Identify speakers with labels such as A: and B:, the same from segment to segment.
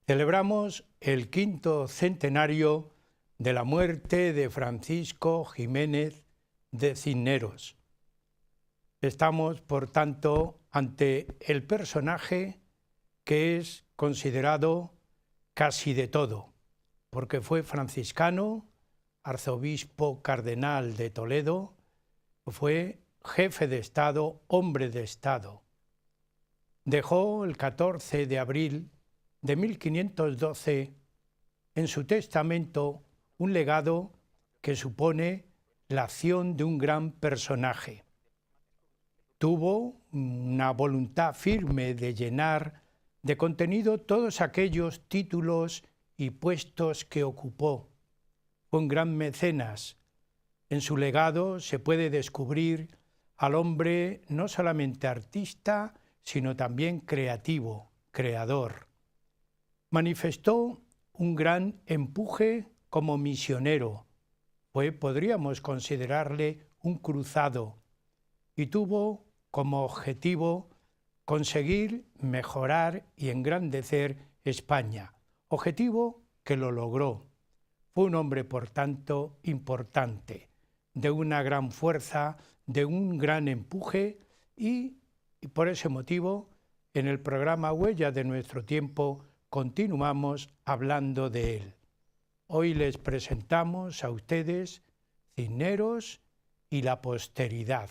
A: Celebramos el quinto centenario de la muerte de Francisco Jiménez de Cisneros. Estamos, por tanto, ante el personaje que es considerado casi de todo, porque fue franciscano, arzobispo cardenal de Toledo, fue jefe de Estado, hombre de Estado. Dejó el 14 de abril de 1512 en su testamento un legado que supone la acción de un gran personaje. Tuvo una voluntad firme de llenar de contenido todos aquellos títulos y puestos que ocupó. Fue un gran mecenas. En su legado se puede descubrir al hombre no solamente artista, sino también creativo, creador. Manifestó un gran empuje como misionero. Podríamos considerarle un cruzado y tuvo como objetivo conseguir mejorar y engrandecer España, objetivo que lo logró. Fue un hombre, por tanto, importante, de una gran fuerza, de un gran empuje y por ese motivo, en el programa Huellas de nuestro tiempo, continuamos hablando de él. Hoy les presentamos a ustedes Cisneros y la posteridad.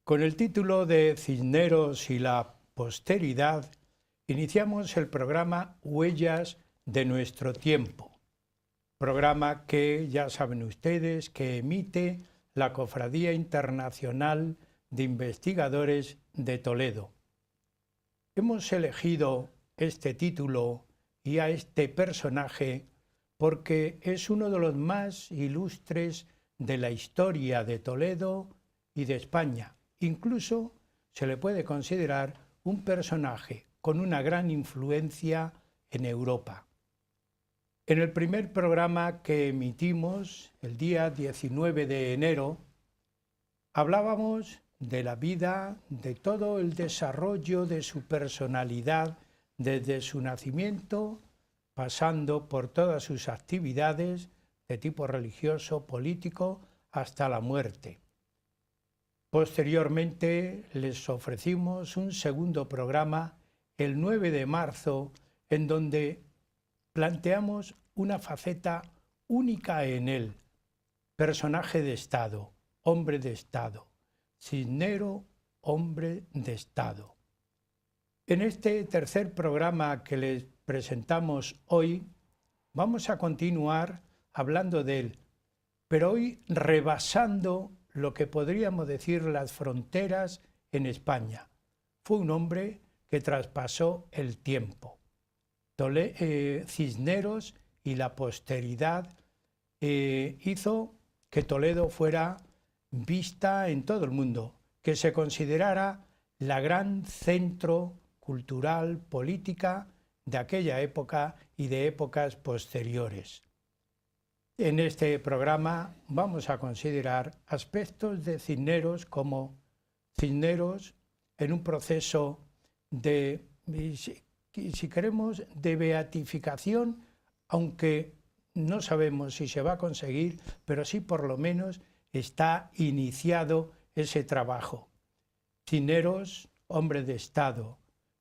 A: Con el título de Cisneros y la posteridad, iniciamos el programa Huellas de nuestro tiempo, programa que ya saben ustedes que emite la Cofradía Internacional de Investigadores de Toledo. Hemos elegido este título y a este personaje porque es uno de los más ilustres de la historia de Toledo y de España. Incluso se le puede considerar un personaje con una gran influencia en Europa. En el primer programa que emitimos, el día 19 de enero, hablábamos de la vida, de todo el desarrollo de su personalidad desde su nacimiento, pasando por todas sus actividades de tipo religioso, político, hasta la muerte. Posteriormente les ofrecimos un segundo programa el 9 de marzo en donde planteamos una faceta única en él, personaje de Estado, hombre de Estado, Cisneros, hombre de Estado. En este tercer programa que les presentamos hoy, vamos a continuar hablando de él, pero hoy rebasando lo que podríamos decir las fronteras en España. Fue un hombre que traspasó el tiempo. Cisneros y la posteridad hizo que Toledo fuera vista en todo el mundo, que se considerara la gran centro cultural, política de aquella época y de épocas posteriores. En este programa vamos a considerar aspectos de Cisneros como Cisneros en un proceso de, si queremos, de beatificación, aunque no sabemos si se va a conseguir, pero sí por lo menos está iniciado ese trabajo. Cisneros, hombre de Estado.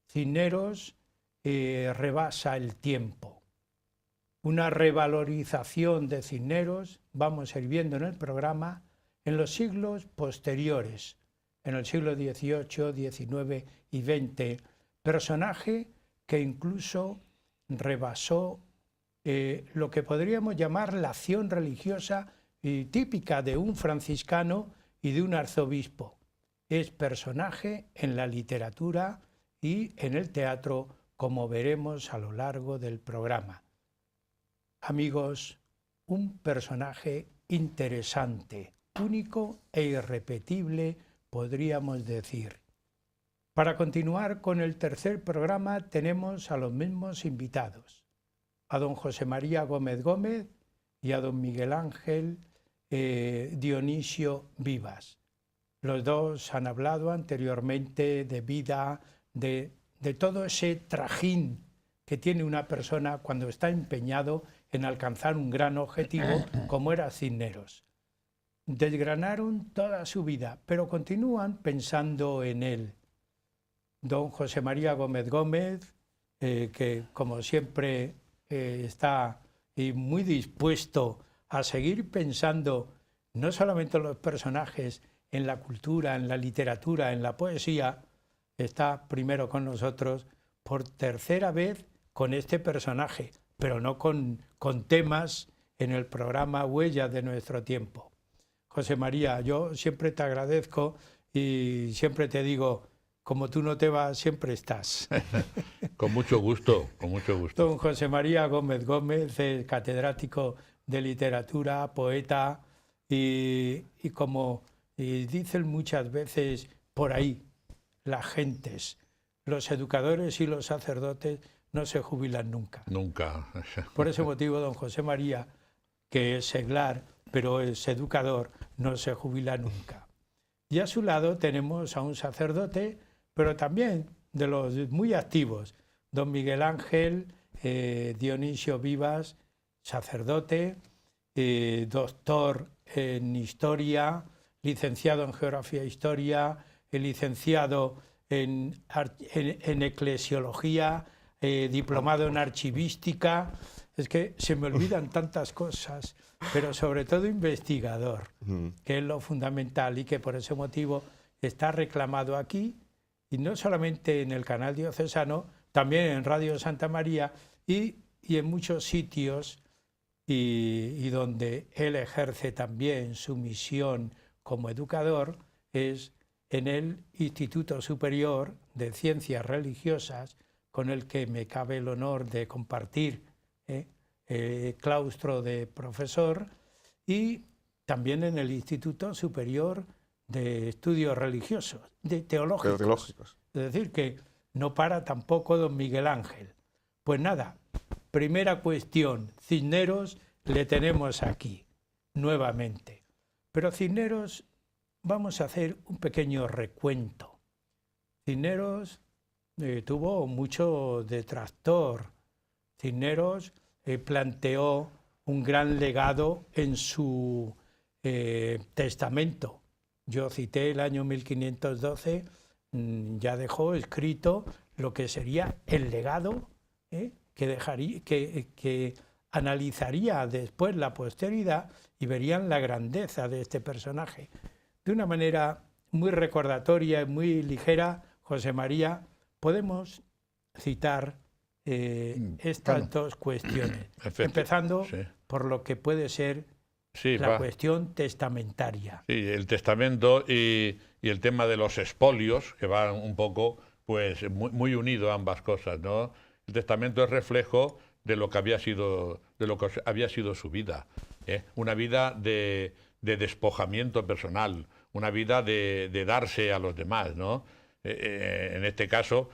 A: Cisneros rebasa el tiempo. Una revalorización de Cisneros vamos a ir viendo en el programa en los siglos posteriores, en el siglo XVIII, XIX y XX, personaje que incluso rebasó lo que podríamos llamar la acción religiosa típica de un franciscano y de un arzobispo. Es personaje en la literatura y en el teatro, como veremos a lo largo del programa. Amigos, un personaje interesante, único e irrepetible, podríamos decir. Para continuar con el tercer programa tenemos a los mismos invitados, a don José María Gómez Gómez y a don Miguel Ángel Dionisio Vivas. Los dos han hablado anteriormente de vida, de todo ese trajín que tiene una persona cuando está empeñado en alcanzar un gran objetivo como era Cisneros. Desgranaron toda su vida, pero continúan pensando en él. Don José María Gómez Gómez, que como siempre está muy dispuesto a seguir pensando no solamente en los personajes, en la cultura, en la literatura, en la poesía, está primero con nosotros por tercera vez con este personaje, pero no con temas en el programa Huellas de nuestro tiempo. José María, yo siempre te agradezco y siempre te digo, como tú no te vas, siempre estás.
B: Con mucho gusto, con mucho gusto.
A: Don José María Gómez Gómez es catedrático de literatura, poeta y como dicen muchas veces por ahí las gentes, los educadores y los sacerdotes no se jubilan nunca.
B: Nunca.
A: Por ese motivo, don José María, que es seglar, pero es educador, no se jubila nunca. Y a su lado tenemos a un sacerdote, pero también de los muy activos, don Miguel Ángel Dionisio Vivas, sacerdote, doctor en Historia, licenciado en Geografía e Historia, licenciado en Eclesiología, diplomado en Archivística. Es que se me olvidan tantas cosas, pero sobre todo investigador, que es lo fundamental y que por ese motivo está reclamado aquí, y no solamente en el canal diocesano, también en Radio Santa María y en muchos sitios, y donde él ejerce también su misión como educador, es en el Instituto Superior de Ciencias Religiosas, con el que me cabe el honor de compartir claustro de profesor, y también en el Instituto Superior de Estudios Religiosos, teológicos. Es decir, que no para tampoco don Miguel Ángel. Pues nada, primera cuestión, Cisneros le tenemos aquí, nuevamente. Pero Cisneros, vamos a hacer un pequeño recuento. Cisneros tuvo mucho detractor. Cisneros planteó un gran legado en su testamento. Yo cité el año 1512, ya dejó escrito lo que sería el legado que analizaría después la posteridad y verían la grandeza de este personaje. De una manera muy recordatoria y muy ligera, José María, podemos citar estas dos cuestiones, empezando por lo que puede ser la cuestión testamentaria.
B: Sí, el testamento y el tema de los expolios, que van un poco, pues, muy unido a ambas cosas, ¿no? El testamento es reflejo de lo que había sido su vida, una vida de despojamiento personal, una vida de darse a los demás, ¿no? En este caso,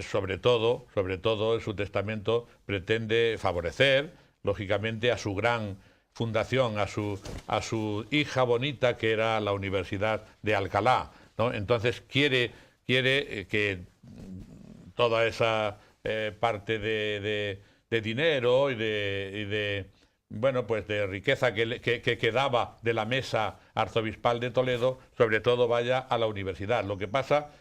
B: sobre todo, en su testamento pretende favorecer, lógicamente, a su gran fundación, a su hija bonita, que era la Universidad de Alcalá, ¿no? Entonces quiere que toda esa parte de dinero y de bueno, pues de riqueza que quedaba de la mesa arzobispal de Toledo, sobre todo vaya a la universidad. Lo que pasa,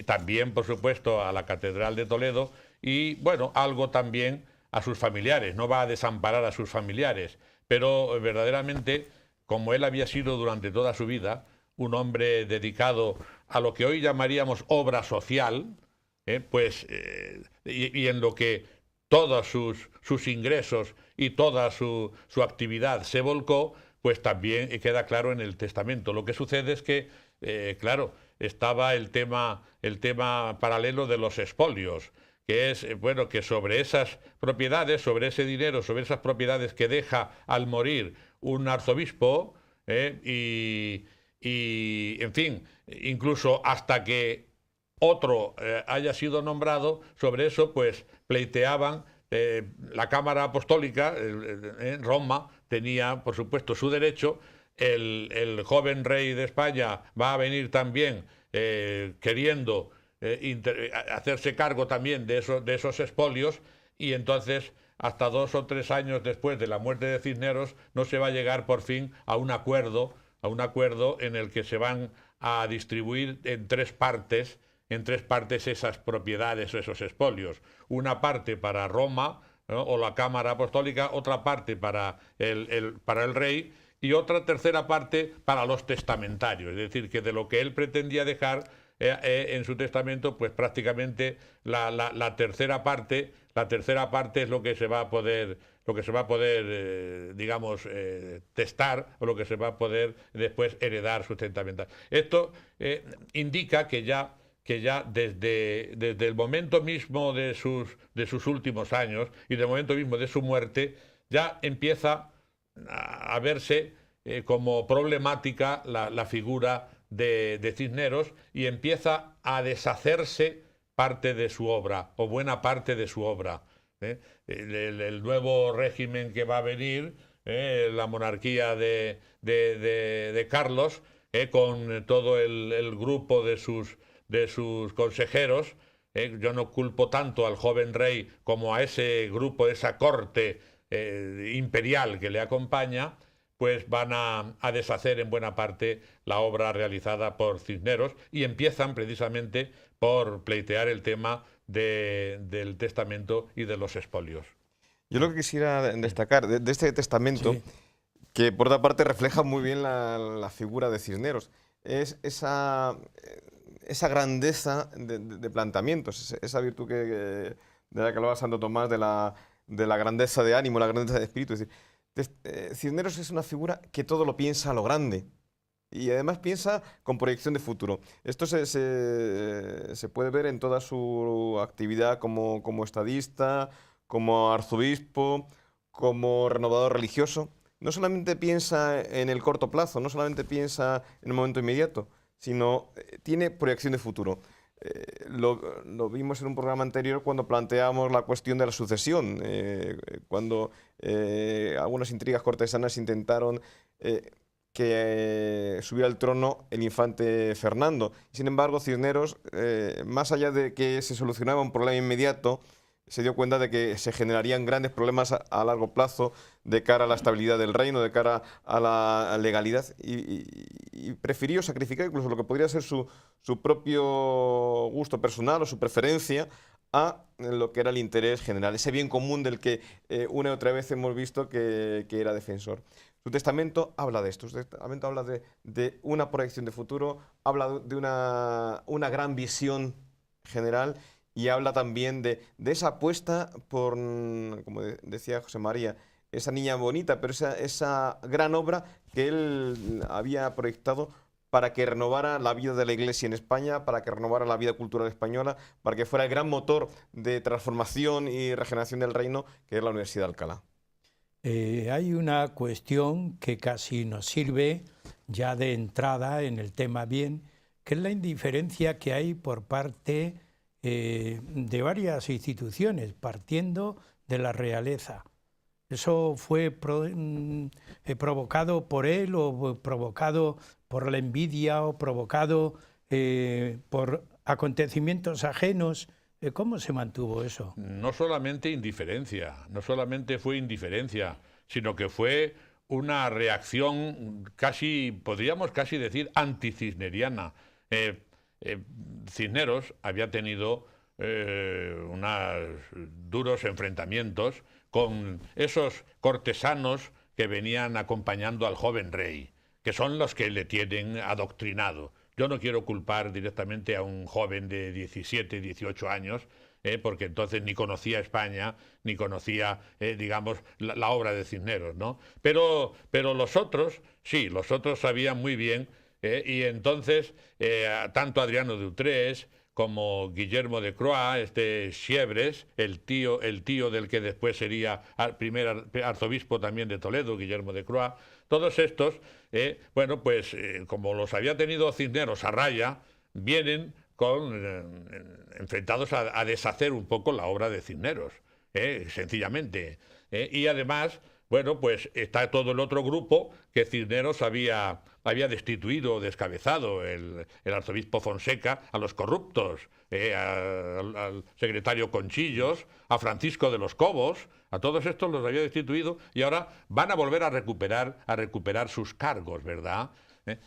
B: también, por supuesto, a la Catedral de Toledo y, bueno, algo también a sus familiares. No va a desamparar a sus familiares, pero verdaderamente, como él había sido durante toda su vida un hombre dedicado a lo que hoy llamaríamos obra social, y en lo que todos sus ingresos y toda su actividad se volcó, pues también queda claro en el testamento. Lo que sucede es que, claro, estaba el tema paralelo de los expolios, que es, bueno, que sobre esas propiedades, sobre ese dinero, sobre esas propiedades que deja al morir un arzobispo, y en fin, incluso hasta que otro haya sido nombrado, sobre eso pues pleiteaban. La Cámara Apostólica en Roma tenía, por supuesto, su derecho. El joven rey de España va a venir también queriendo hacerse cargo también de esos expolios, y entonces hasta 2 o 3 años después de la muerte de Cisneros no se va a llegar por fin a un acuerdo en el que se van a distribuir en tres partes esas propiedades o esos expolios. Una parte para Roma, ¿no?, o la Cámara Apostólica, otra parte para el rey, y otra tercera parte para los testamentarios. Es decir, que de lo que él pretendía dejar en su testamento, pues prácticamente la tercera parte es lo que se va a poder digamos, testar, o lo que se va a poder después heredar sustentamental. Esto indica que ya desde el momento mismo de sus últimos años y del momento mismo de su muerte, ya empieza a verse como problemática la figura de Cisneros, y empieza a deshacerse parte de su obra, o buena parte de su obra. El nuevo régimen que va a venir, la monarquía de Carlos, con todo el grupo de sus consejeros. Yo no culpo tanto al joven rey como a ese grupo, esa corte imperial que le acompaña, pues van a deshacer en buena parte la obra realizada por Cisneros, y empiezan precisamente por pleitear el tema del testamento y de los expolios.
C: Yo lo que quisiera destacar de este testamento,
A: Sí.
C: que por otra parte refleja muy bien la figura de Cisneros, es esa grandeza de planteamientos, esa virtud de la que hablaba Santo Tomás, de la grandeza de ánimo, la grandeza de espíritu. Es decir, Cisneros es una figura que todo lo piensa a lo grande, y además piensa con proyección de futuro. Esto se puede ver en toda su actividad como estadista, como arzobispo, como renovador religioso. No solamente piensa en el corto plazo, no solamente piensa en el momento inmediato, sino tiene proyección de futuro. Lo vimos en un programa anterior cuando planteamos la cuestión de la sucesión, cuando algunas intrigas cortesanas intentaron que subiera al trono el infante Fernando. Sin embargo, Cisneros, más allá de que se solucionaba un problema inmediato, se dio cuenta de que se generarían grandes problemas a largo plazo de cara a la estabilidad del reino, de cara a la legalidad, y prefirió sacrificar incluso lo que podría ser su propio gusto personal o su preferencia a lo que era el interés general, ese bien común del que una y otra vez hemos visto que era defensor. Su testamento habla de esto, su testamento habla de una proyección de futuro, habla de una gran visión general, y habla también de esa apuesta por, como decía José María, esa niña bonita, pero esa gran obra que él había proyectado para que renovara la vida de la Iglesia en España, para que renovara la vida cultural española, para que fuera el gran motor de transformación y regeneración del reino, que es la Universidad de Alcalá.
A: Hay una cuestión que casi nos sirve ya de entrada en el tema bien, que es la indiferencia que hay por parte de varias instituciones, partiendo de la realeza. ¿Eso fue provocado por él, o provocado por la envidia, o provocado por acontecimientos ajenos? ¿Cómo se mantuvo eso?
B: No solamente indiferencia, no solamente fue indiferencia, sino que fue una reacción podríamos casi decir, anticisneriana. Cisneros había tenido unos duros enfrentamientos con esos cortesanos que venían acompañando al joven rey, que son los que le tienen adoctrinado. Yo no quiero culpar directamente a un joven de 17, 18 años, porque entonces ni conocía España, ni conocía, digamos, la obra de Cisneros, ¿no? Pero los otros, sí, los otros sabían muy bien, y entonces tanto Adriano de Utrés como Guillermo de Croix, Siebres, el tío del que después sería primer arzobispo también de Toledo, Guillermo de Croix, todos estos, bueno, pues como los había tenido Cisneros a raya, vienen enfrentados a deshacer un poco la obra de Cisneros, sencillamente. Y además, bueno, pues está todo el otro grupo que Cisneros había destituido o descabezado, el arzobispo Fonseca, a los corruptos, al secretario Conchillos, a Francisco de los Cobos, a todos estos los había destituido y ahora van a volver a recuperar sus cargos, ¿verdad?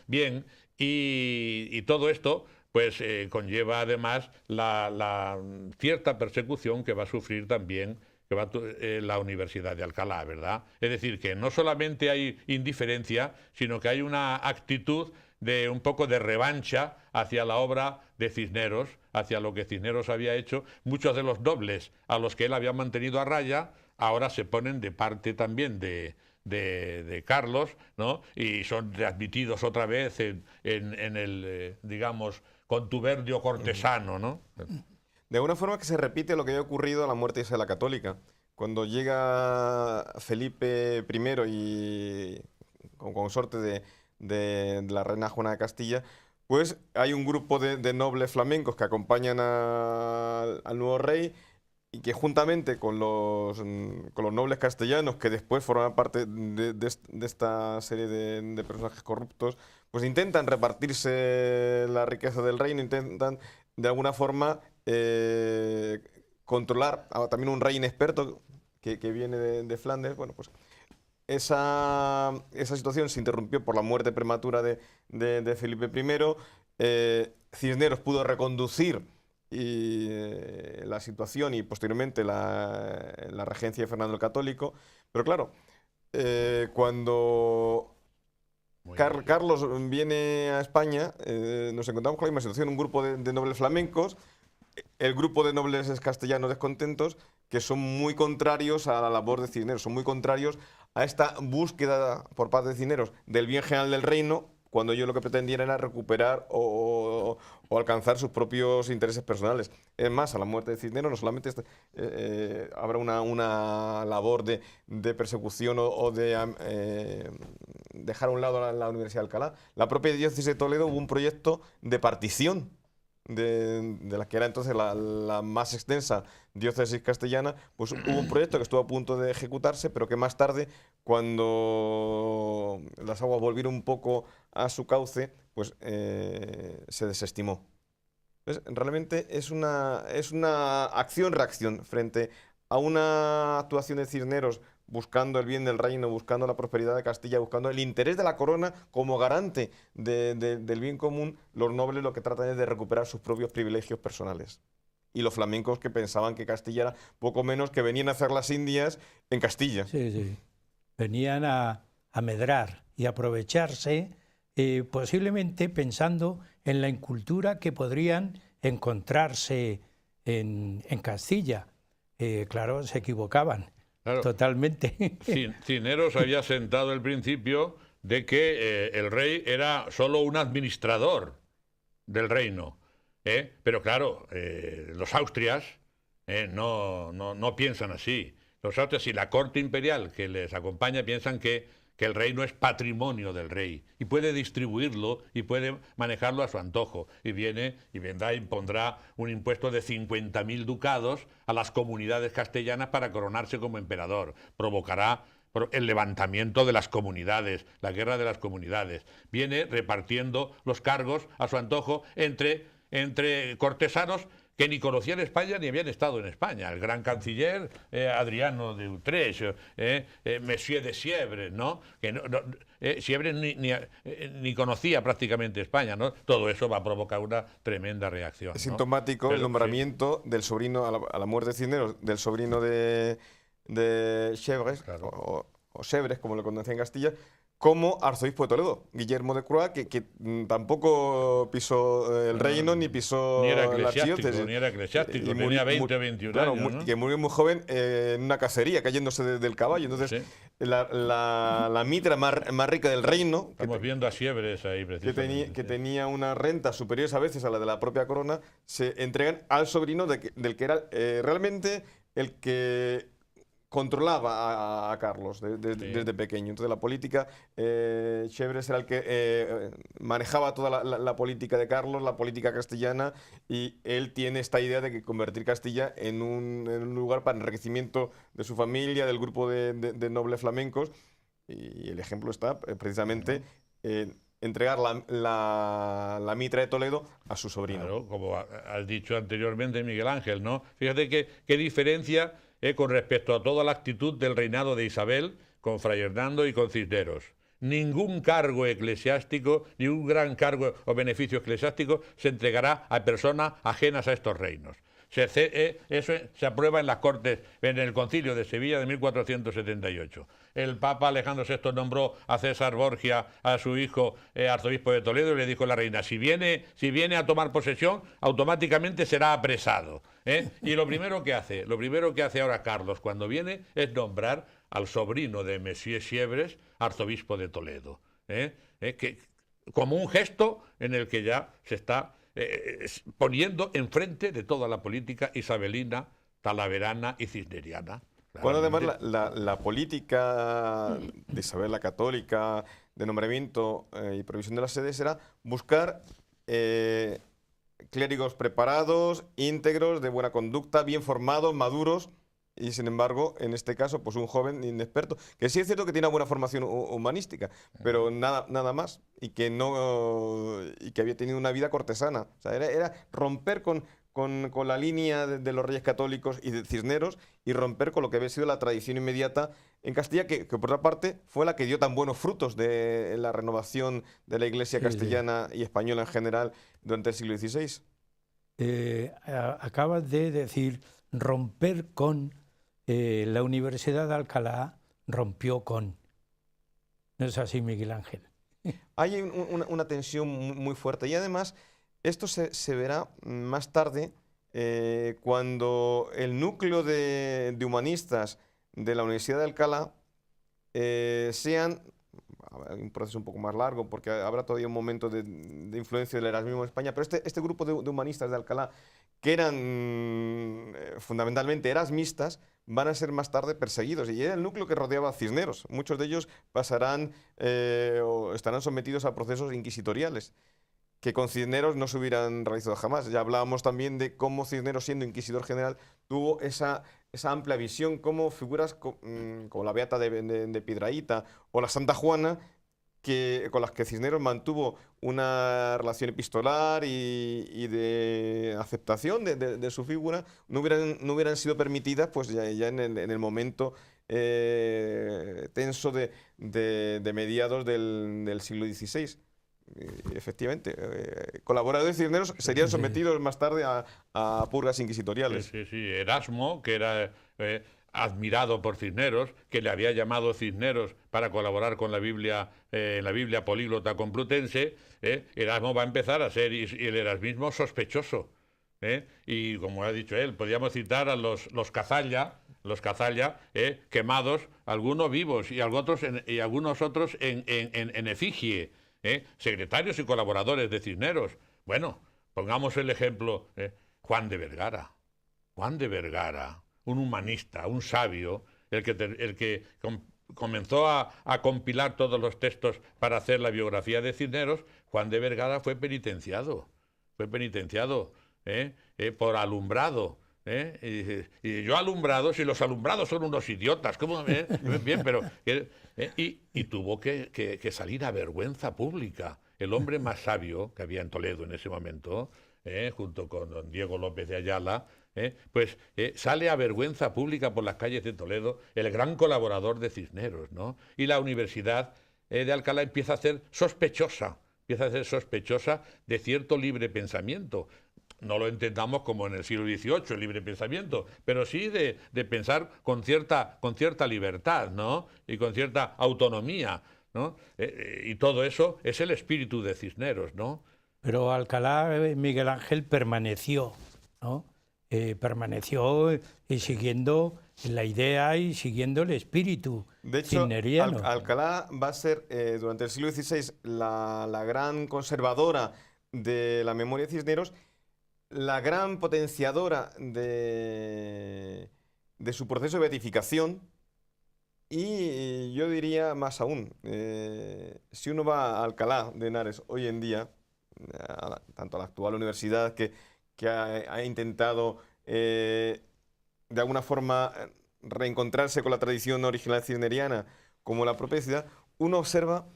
B: Bien, y todo esto pues conlleva además la cierta persecución que va a sufrir también la Universidad de Alcalá, ¿verdad? Es decir, que no solamente hay indiferencia, sino que hay una actitud de un poco de revancha hacia la obra de Cisneros, hacia lo que Cisneros había hecho. Muchos de los nobles a los que él había mantenido a raya ahora se ponen de parte también de Carlos, ¿no? Y son readmitidos otra vez en el, digamos, contubernio cortesano, ¿no?
C: De alguna forma que se repite lo que había ocurrido a la muerte de Isabel la Católica. Cuando llega Felipe I y con consorte de la reina Juana de Castilla, pues hay un grupo de nobles flamencos que acompañan al nuevo rey y que juntamente con los nobles castellanos que después forman parte de esta serie de personajes corruptos, pues intentan repartirse la riqueza del reino, intentan de alguna forma controlar también un rey inexperto que viene de Flandes. Bueno, pues esa situación se interrumpió por la muerte prematura de Felipe I. Cisneros pudo reconducir la situación y posteriormente la regencia de Fernando el Católico, pero claro, cuando Carlos viene a España, nos encontramos con la misma situación, un grupo de nobles flamencos, el grupo de nobles castellanos descontentos, que son muy contrarios a la labor de Cisneros, son muy contrarios a esta búsqueda por parte de Cisneros del bien general del reino, cuando ellos lo que pretendían era recuperar o alcanzar sus propios intereses personales. Es más, a la muerte de Cisneros no solamente habrá una labor de persecución o de dejar a un lado la Universidad de Alcalá. La propia diócesis de Toledo hubo un proyecto de partición de la que era entonces la más extensa diócesis castellana, pues hubo un proyecto que estuvo a punto de ejecutarse, pero que más tarde, cuando las aguas volvieron un poco a su cauce, pues se desestimó. Entonces, realmente es una acción-reacción frente a una actuación de Cisneros buscando el bien del reino, buscando la prosperidad de Castilla, buscando el interés de la corona como garante del bien común. Los nobles lo que tratan es de recuperar sus propios privilegios personales. Y los flamencos que pensaban que Castilla era poco menos que venían a hacer las Indias en Castilla.
A: Sí, sí. Venían a medrar y aprovecharse, posiblemente pensando en la incultura que podrían encontrarse en Castilla. Claro, se equivocaban. Claro. Totalmente.
B: Cisneros había sentado el principio de que el rey era solo un administrador del reino. Pero claro, los Austrias no piensan así. Los Austrias y la corte imperial que les acompaña piensan que el reino es patrimonio del rey y puede distribuirlo y puede manejarlo a su antojo. Y vendrá e impondrá un impuesto de 50.000 ducados a las comunidades castellanas para coronarse como emperador. Provocará el levantamiento de las comunidades, la guerra de las comunidades. Viene repartiendo los cargos a su antojo entre cortesanos que ni conocían España ni habían estado en España. El gran canciller Adriano de Utrecht, Monsieur de Siebres, ¿no? Siebres ni conocía prácticamente España, ¿no? Todo eso va a provocar una tremenda reacción, ¿no?
C: Es sintomático el nombramiento del sobrino, a la muerte de Cisneros, del sobrino de Siebres, claro. o Siebres, como lo conocía en Castilla, como arzobispo de Toledo, Guillermo de Croix, que tampoco pisó el reino, ni pisó la archidiócesis.
B: Ni era eclesiástico, tenía 20 o 21 años, ¿no?
C: Que murió muy joven en una cacería, cayéndose del caballo. Entonces, sí. la mitra más rica del reino...
B: Estamos viendo a Siebres ahí, precisamente.
C: Que tenía unas rentas superiores a veces a la de la propia corona, se entregan al sobrino del que era realmente el que controlaba a Carlos desde pequeño. Entonces la política, Chevres era el que manejaba toda la política de Carlos, la política castellana, y él tiene esta idea de que convertir Castilla en un lugar para enriquecimiento de su familia, del grupo de nobles flamencos, y el ejemplo está precisamente en entregar la mitra de Toledo a su sobrino.
B: Claro, como has dicho anteriormente, Miguel Ángel, ¿no? Fíjate qué diferencia con respecto a toda la actitud del reinado de Isabel con Fray Hernando y con Cisneros. Ningún cargo eclesiástico, ni un gran cargo o beneficio eclesiástico se entregará a personas ajenas a estos reinos. Eso se aprueba en las Cortes, en el Concilio de Sevilla de 1478. El Papa Alejandro VI nombró a César Borgia, a su hijo arzobispo de Toledo, y le dijo a la reina: si viene a tomar posesión, automáticamente será apresado. Y lo primero que hace ahora Carlos cuando viene es nombrar al sobrino de Messier Chevres arzobispo de Toledo. Como un gesto en el que ya se está poniendo enfrente de toda la política isabelina, talaverana y cisneriana.
C: Bueno, además la política de Isabel la Católica, de nombramiento y provisión de las sedes, era buscar clérigos preparados, íntegros, de buena conducta, bien formados, maduros. Y sin embargo, en este caso, pues un joven inexperto, que sí es cierto que tiene una buena formación humanística, pero nada más, y que había tenido una vida cortesana. O sea, era romper con la línea de los reyes católicos y de Cisneros, y romper con lo que había sido la tradición inmediata en Castilla, que por otra parte fue la que dio tan buenos frutos de la renovación de la Iglesia castellana y española en general durante el siglo XVI.
A: Acabas de decir romper con. La Universidad de Alcalá rompió con. ¿No es así, Miguel Ángel?
C: Hay una tensión muy fuerte, y además esto se verá más tarde cuando el núcleo de humanistas de la Universidad de Alcalá sean un proceso un poco más largo, porque habrá todavía un momento de influencia del erasmismo en España, pero este grupo de humanistas de Alcalá, que eran fundamentalmente erasmistas, van a ser más tarde perseguidos, y era el núcleo que rodeaba a Cisneros. Muchos de ellos pasarán o estarán sometidos a procesos inquisitoriales, que con Cisneros no se hubieran realizado jamás. Ya hablábamos también de cómo Cisneros, siendo inquisidor general, tuvo esa amplia visión, como figuras como la Beata de Piedrahíta o la Santa Juana, con las que Cisneros mantuvo una relación epistolar y de aceptación de su figura, no hubieran sido permitidas, pues ya en el momento tenso de mediados del siglo XVI. Efectivamente, colaboradores de Cisneros serían sometidos más tarde a purgas inquisitoriales.
B: Sí. Erasmo, que era admirado por Cisneros, que le había llamado Cisneros para colaborar con la Biblia políglota complutense, Erasmo va a empezar a ser, y el erasmismo sospechoso. Y como ha dicho él, podríamos citar a los Cazalla, quemados, algunos vivos y algunos otros en efigie, secretarios y colaboradores de Cisneros. Bueno, pongamos el ejemplo, Juan de Vergara, un humanista, un sabio, el que comenzó a compilar todos los textos para hacer la biografía de Cisneros. Juan de Vergara fue penitenciado por alumbrado. Y yo alumbrado, si los alumbrados son unos idiotas, ¿cómo? Bien, pero y tuvo que salir a vergüenza pública. El hombre más sabio que había en Toledo en ese momento, junto con don Diego López de Ayala, pues sale a vergüenza pública por las calles de Toledo, el gran colaborador de Cisneros, ¿no? Y la Universidad de Alcalá empieza a ser sospechosa de cierto libre pensamiento. No lo entendamos como en el siglo XVIII, el libre pensamiento, pero sí de pensar con cierta libertad, ¿no? Y con cierta autonomía, ¿no? Y todo eso es el espíritu de Cisneros, ¿no?
A: Pero Alcalá, Miguel Ángel, permaneció, ¿no? Permaneció siguiendo la idea y siguiendo el espíritu cisneriano.
C: De hecho, Alcalá va a ser durante el siglo XVI la gran conservadora de la memoria de Cisneros, la gran potenciadora de de su proceso de beatificación. Y yo diría más aún, si uno va a Alcalá de Henares hoy en día, tanto a la actual universidad que ha intentado de alguna forma reencontrarse con la tradición original cisneriana, como la propia ciudad, uno observa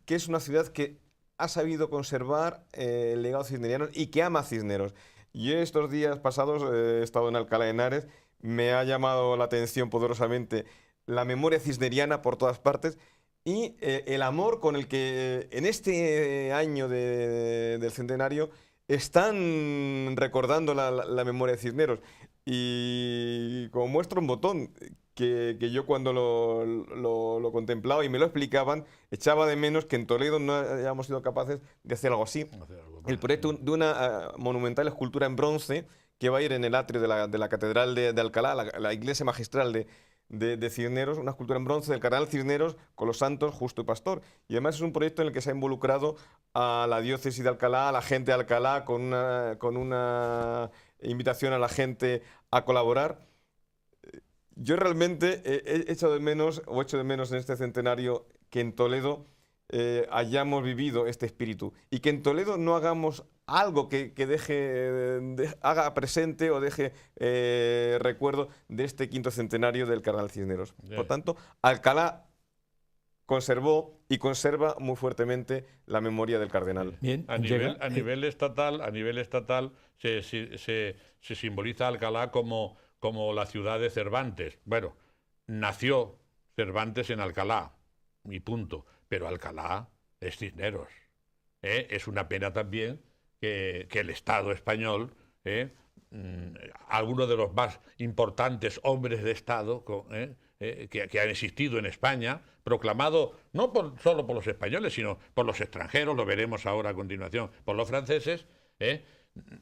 C: que es una ciudad que ha sabido conservar el legado cisneriano y que ama a Cisneros. Yo estos días pasados he estado en Alcalá de Henares, me ha llamado la atención poderosamente la memoria cisneriana por todas partes y el amor con el que en este año del centenario están recordando la memoria de Cisneros. Y como muestra un botón, que yo cuando lo contemplaba y me lo explicaban, echaba de menos que en Toledo no hayamos sido capaces de hacer algo así. El proyecto de una monumental escultura en bronce que va a ir en el atrio de la Catedral de Alcalá, la iglesia magistral de Cisneros, una escultura en bronce del cardenal Cisneros con los santos Justo y Pastor. Y además es un proyecto en el que se ha involucrado a la diócesis de Alcalá, a la gente de Alcalá, con una invitación a la gente a colaborar. Yo realmente he echado de menos, o echo de menos en este centenario, que en Toledo hayamos vivido este espíritu y que en Toledo no hagamos algo que haga presente o deje recuerdo de este quinto centenario del cardenal Cisneros. Por tanto, Alcalá conservó y conserva muy fuertemente la memoria del cardenal.
B: Bien, a nivel estatal se simboliza Alcalá como la ciudad de Cervantes. Bueno, nació Cervantes en Alcalá, y punto. Pero Alcalá es Cisneros. Es una pena también que el Estado español, algunos de los más importantes hombres de Estado que han existido en España, proclamado no solo por los españoles, sino por los extranjeros, lo veremos ahora a continuación, por los franceses,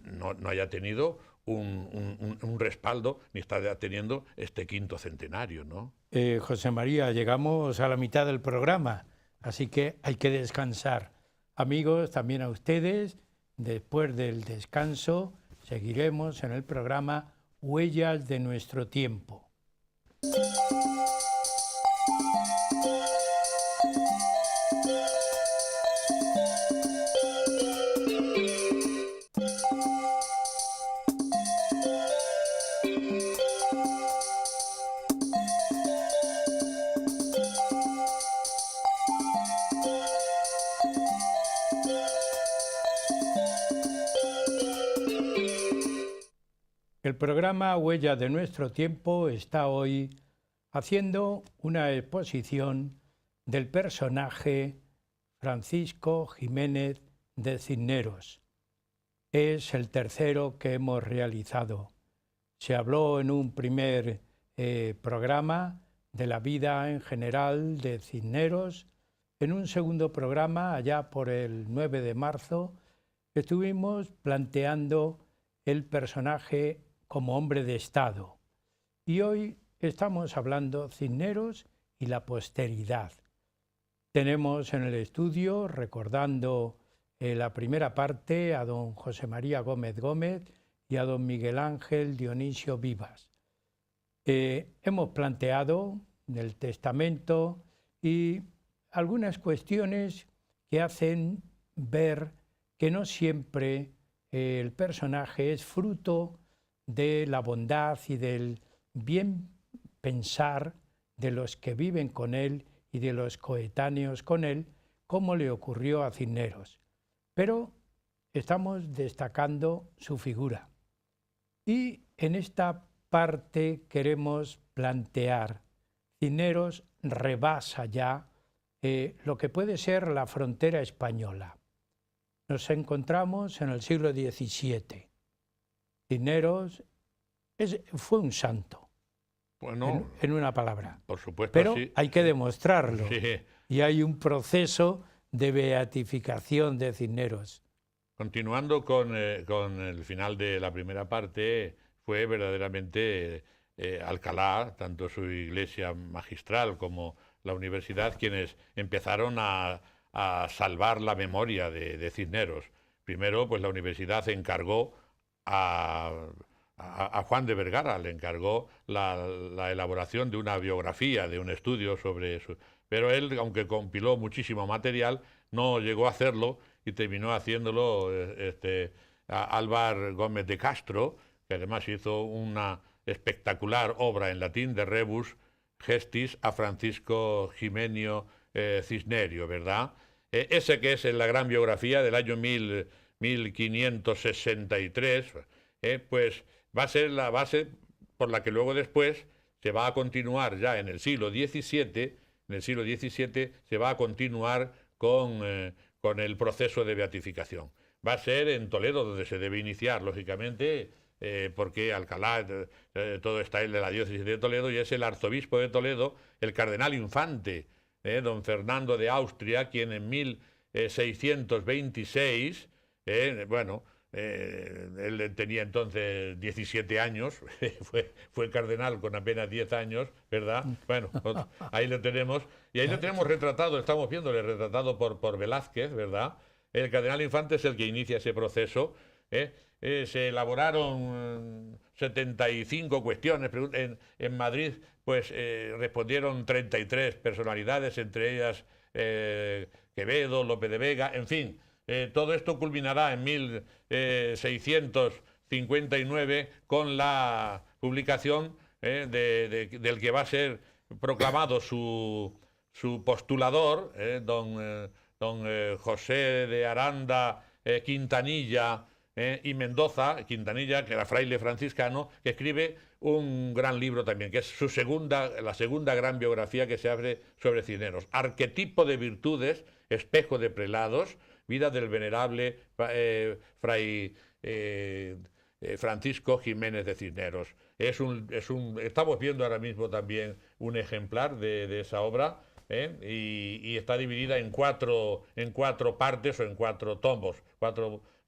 B: no haya tenido un respaldo, ni está teniendo este quinto centenario, ¿no?
A: José María, llegamos a la mitad del programa, así que hay que descansar. Amigos, también a ustedes, después del descanso, seguiremos en el programa Huellas de nuestro tiempo. El programa Huellas de nuestro tiempo está hoy haciendo una exposición del personaje Francisco Jiménez de Cisneros. Es el tercero que hemos realizado. Se habló en un primer programa de la vida en general de Cisneros. En un segundo programa, allá por el 9 de marzo, estuvimos planteando el personaje como hombre de Estado. Y hoy estamos hablando Cisneros y la posteridad. Tenemos en el estudio, recordando la primera parte, a don José María Gómez Gómez y a don Miguel Ángel Dionisio Vivas. Hemos planteado el testamento y algunas cuestiones que hacen ver que no siempre el personaje es fruto de la bondad y del bien pensar de los que viven con él y de los coetáneos con él, como le ocurrió a Cisneros. Pero estamos destacando su figura. Y en esta parte queremos plantear, Cisneros rebasa ya lo que puede ser la frontera española. Nos encontramos en el siglo XVII. Cisneros fue un santo, bueno, en una palabra.
B: Por supuesto,
A: pero
B: sí,
A: hay que demostrarlo.
B: Sí.
A: Y hay un proceso de beatificación de Cisneros.
B: Continuando con el final de la primera parte, fue verdaderamente Alcalá, tanto su iglesia magistral como la universidad, quienes empezaron a salvar la memoria de Cisneros. Primero, pues la universidad encargó a a Juan de Vergara le encargó la elaboración de una biografía, de un estudio sobre eso. Pero él, aunque compiló muchísimo material, no llegó a hacerlo y terminó haciéndolo Álvar Gómez de Castro, que además hizo una espectacular obra en latín de Rebus Gestis a Francisco Ximenio Cisnerio, ¿verdad? Ese que es en la gran biografía del año 1563, pues va a ser la base por la que luego después se va a continuar ya en el siglo XVII, se va a continuar con el proceso de beatificación. Va a ser en Toledo donde se debe iniciar, lógicamente, porque Alcalá, todo está en la diócesis de Toledo, y es el arzobispo de Toledo, el cardenal infante, don Fernando de Austria, quien en 1626, él tenía entonces 17 años, fue cardenal con apenas 10 años, ¿verdad? Bueno, ahí lo tenemos. Y ahí lo tenemos retratado, estamos viéndole retratado por Velázquez, ¿verdad? El cardenal infante es el que inicia ese proceso. Se elaboraron 75 cuestiones. En Madrid pues respondieron 33 personalidades, entre ellas Quevedo, Lope de Vega, en fin. Todo esto culminará en 1659 con la publicación del que va a ser proclamado su postulador, don José de Aranda Quintanilla y Mendoza, Quintanilla, que era fraile franciscano, que escribe un gran libro también, que es la segunda gran biografía que se abre sobre Cisneros. Arquetipo de virtudes, espejo de prelados, vida del venerable fray Francisco Jiménez de Cisneros. Estamos viendo ahora mismo también un ejemplar de esa obra, y está dividida en cuatro partes o en 4 tomos,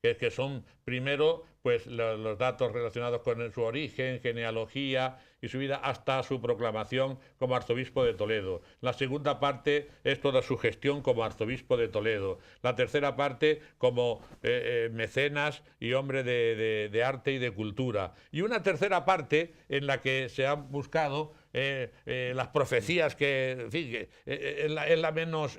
B: que son primero pues los datos relacionados con su origen, genealogía y su vida hasta su proclamación como arzobispo de Toledo. La segunda parte es toda su gestión como arzobispo de Toledo. La tercera parte como mecenas y hombre de arte y de cultura. Y una tercera parte en la que se han buscado las profecías que, en fin, es la menos,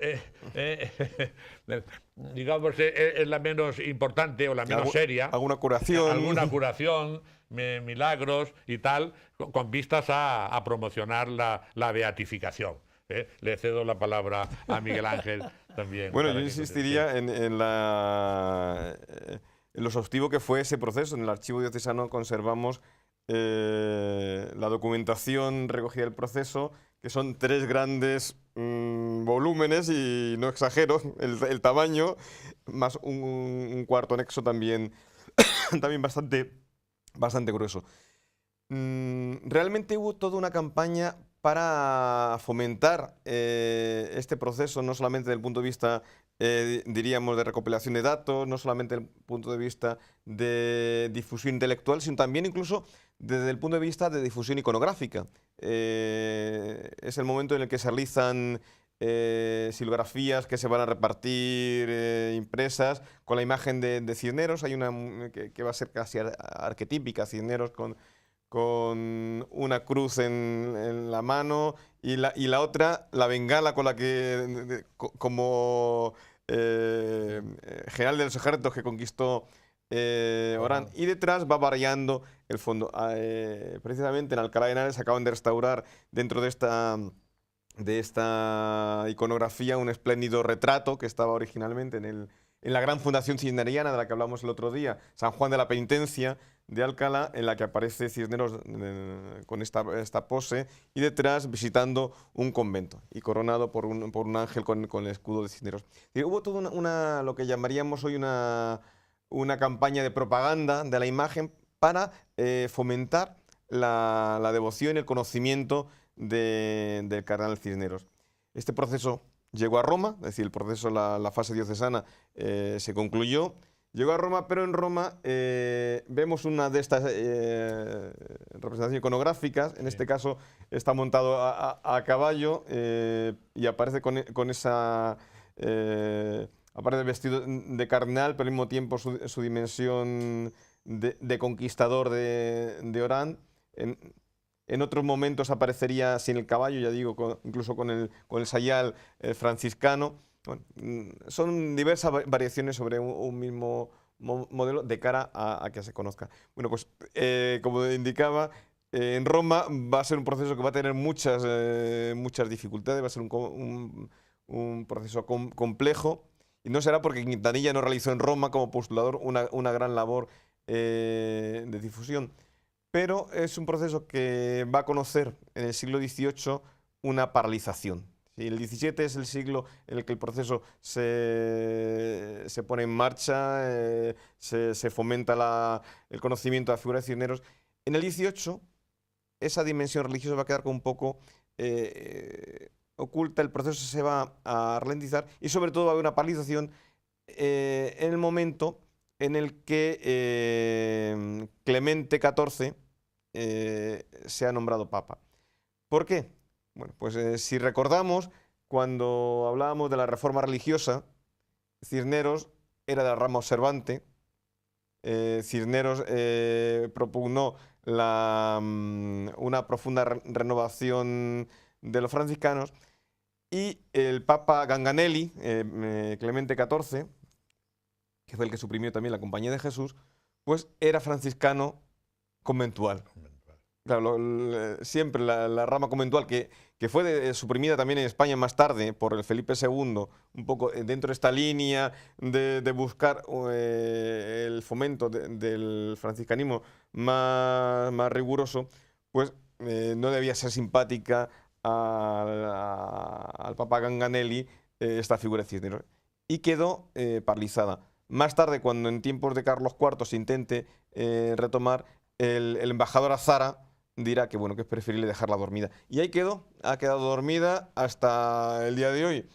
B: digamos, es la menos importante o la menos seria.
C: Alguna curación,
B: milagros y tal, con vistas a promocionar la beatificación. Le cedo la palabra a Miguel Ángel también.
C: Bueno, yo insistiría en lo exhaustivo que fue ese proceso. En el archivo diocesano conservamos la documentación recogida del proceso, que son 3 grandes volúmenes, y no exagero el tamaño, más un cuarto anexo también, también bastante grueso. Realmente hubo toda una campaña para fomentar este proceso, no solamente desde el punto de vista, diríamos, de recopilación de datos, no solamente desde el punto de vista de difusión intelectual, sino también incluso desde el punto de vista de difusión iconográfica. Es el momento en el que se realizan silografías que se van a repartir impresas con la imagen de Cisneros. Hay una que va a ser casi arquetípica, Cisneros con una cruz en la mano, y la otra, la bengala con la que, como general de los ejércitos que conquistó Orán. Y detrás va variando el fondo. Precisamente en Alcalá de Henares acaban de restaurar, dentro de esta iconografía, un espléndido retrato que estaba originalmente en la gran fundación cisneriana de la que hablamos el otro día, San Juan de la Penitencia de Alcalá, en la que aparece Cisneros con esta pose, y detrás visitando un convento y coronado por un ángel con el escudo de Cisneros. Y hubo toda lo que llamaríamos hoy una campaña de propaganda de la imagen para fomentar la devoción y el conocimiento del cardenal Cisneros. Este proceso llegó a Roma, es decir, el proceso, la fase diocesana se concluyó. Llegó a Roma, pero en Roma vemos una de estas representaciones iconográficas. En este caso está montado a caballo y aparece con esa... aparece vestido de cardenal, pero al mismo tiempo su dimensión de conquistador de Orán. En otros momentos aparecería sin el caballo, ya digo, incluso con el sayal franciscano. Bueno, son diversas variaciones sobre un mismo modelo de cara a que se conozca. Bueno, pues como indicaba, en Roma va a ser un proceso que va a tener muchas dificultades, va a ser un proceso complejo, y no será porque Quintanilla no realizó en Roma como postulador una gran labor de difusión, pero es un proceso que va a conocer en el siglo XVIII una paralización. El XVII es el siglo en el que el proceso se pone en marcha, se fomenta el conocimiento de la figura de Cisneros. En el XVIII esa dimensión religiosa va a quedar como un poco oculta, el proceso se va a ralentizar y sobre todo va a haber una paralización en el momento en el que Clemente XIV se ha nombrado papa. ¿Por qué? Bueno, pues si recordamos, cuando hablábamos de la reforma religiosa, Cisneros era de la rama observante. Cisneros propugnó una profunda renovación de los franciscanos, y el Papa Ganganelli, Clemente XIV, que fue el que suprimió también la Compañía de Jesús, pues era franciscano conventual. Claro, siempre la rama conventual que fue suprimida también en España más tarde por el Felipe II, un poco dentro de esta línea de buscar el fomento del franciscanismo más riguroso, pues no debía ser simpática al Papa Ganganelli esta figura de Cisneros, y quedó paralizada. Más tarde, cuando en tiempos de Carlos IV se intente retomar, el embajador Azara dirá que bueno, que es preferible dejarla dormida. Y ahí ha quedado dormida hasta el día de hoy,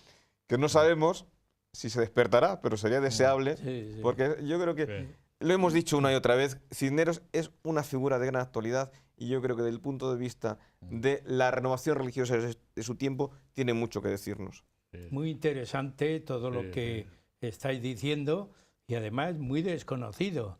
C: que no sabemos si se despertará, pero sería deseable, sí. Porque yo creo que, lo hemos dicho una y otra vez, Cisneros es una figura de gran actualidad, y yo creo que desde el punto de vista de la renovación religiosa de su tiempo, tiene mucho que decirnos.
A: Muy interesante todo lo que estáis diciendo, y además muy desconocido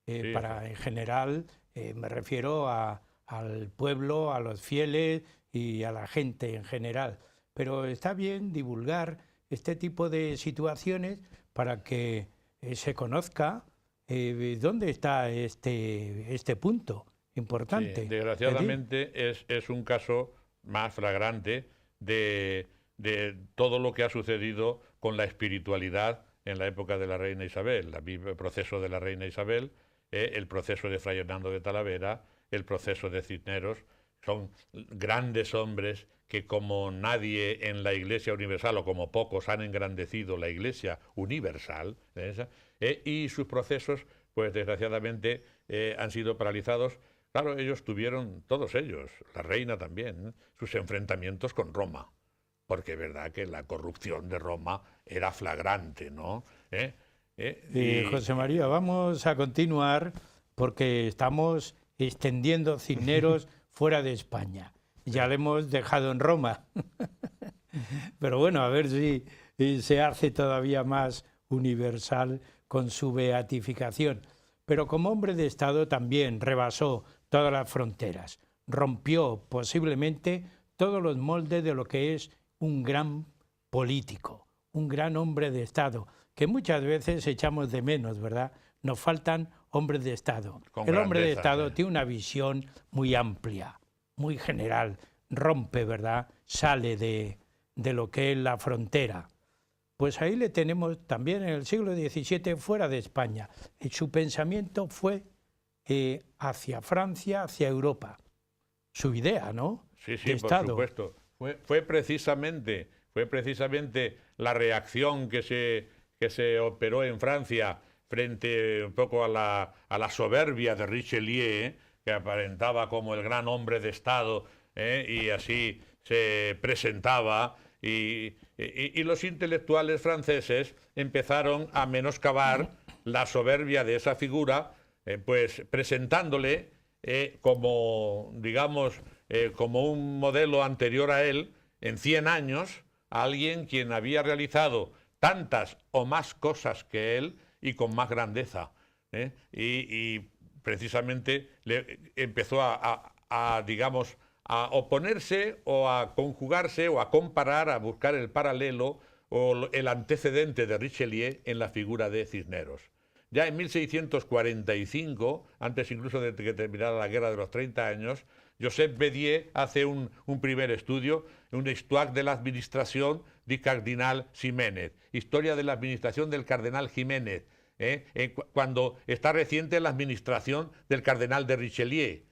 A: en general, me refiero al pueblo, a los fieles y a la gente en general. Pero está bien divulgar este tipo de situaciones para que se conozca dónde está este punto importante.
B: Sí, desgraciadamente es un caso más flagrante de todo lo que ha sucedido con la espiritualidad en la época de la reina Isabel, el proceso de la reina Isabel, el proceso de Fray Hernando de Talavera, el proceso de Cisneros. Son grandes hombres que, como nadie en la Iglesia Universal, o como pocos, han engrandecido la Iglesia Universal, y sus procesos, pues desgraciadamente, han sido paralizados. Claro, ellos tuvieron, todos ellos, la reina también, sus enfrentamientos con Roma, porque es verdad que la corrupción de Roma era flagrante, ¿no?
A: José María, vamos a continuar porque estamos extendiendo Cisneros fuera de España. Ya le hemos dejado en Roma. Pero bueno, a ver si se hace todavía más universal con su beatificación. Pero como hombre de Estado también rebasó todas las fronteras, rompió posiblemente todos los moldes de lo que es un gran político, un gran hombre de Estado, que muchas veces echamos de menos, ¿verdad? Nos faltan hombres de Estado. El hombre de Estado tiene una visión muy amplia, muy general, rompe, ¿verdad? Sale de lo que es la frontera. Pues ahí le tenemos también en el siglo XVII fuera de España. Y su pensamiento fue hacia Francia, hacia Europa. Su idea, ¿no?
B: Sí, por supuesto. Fue precisamente la reacción que se operó en Francia frente un poco a la soberbia de Richelieu, que aparentaba como el gran hombre de Estado, y así se presentaba, y los intelectuales franceses empezaron a menoscabar la soberbia de esa figura, pues presentándole como, digamos, como un modelo anterior a él, en 100 años, a alguien quien había realizado tantas o más cosas que él y con más grandeza. y precisamente empezó digamos, a oponerse o a conjugarse o a comparar, a buscar el paralelo o el antecedente de Richelieu en la figura de Cisneros. Ya en 1645, antes incluso de que terminara la Guerra de los 30 años, Joseph Bédier hace un primer estudio, un Histoire de la administración du Cardinal Ximénez, historia de la administración del Cardenal Jiménez, cuando está reciente la administración del Cardenal de Richelieu.